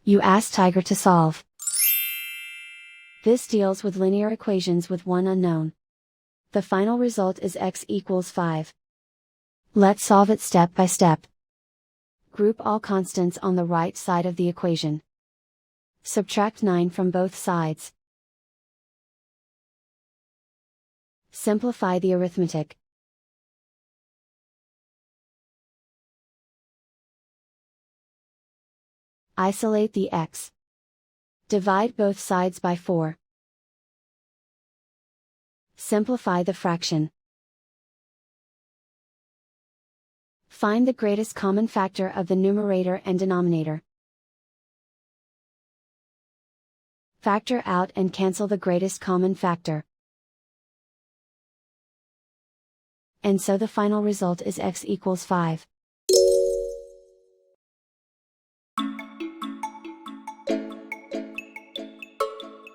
You ask Tiger to solve. This deals with linear equations with one unknown. The final result is x equals 5. Let's solve it step by step. Group all constants on the right side of the equation. Subtract 9 from both sides. Simplify the arithmetic. Isolate the x. Divide both sides by 4. Simplify the fraction. Find the greatest common factor of the numerator and denominator. Factor out and cancel the greatest common factor. And so the final result is x equals 5.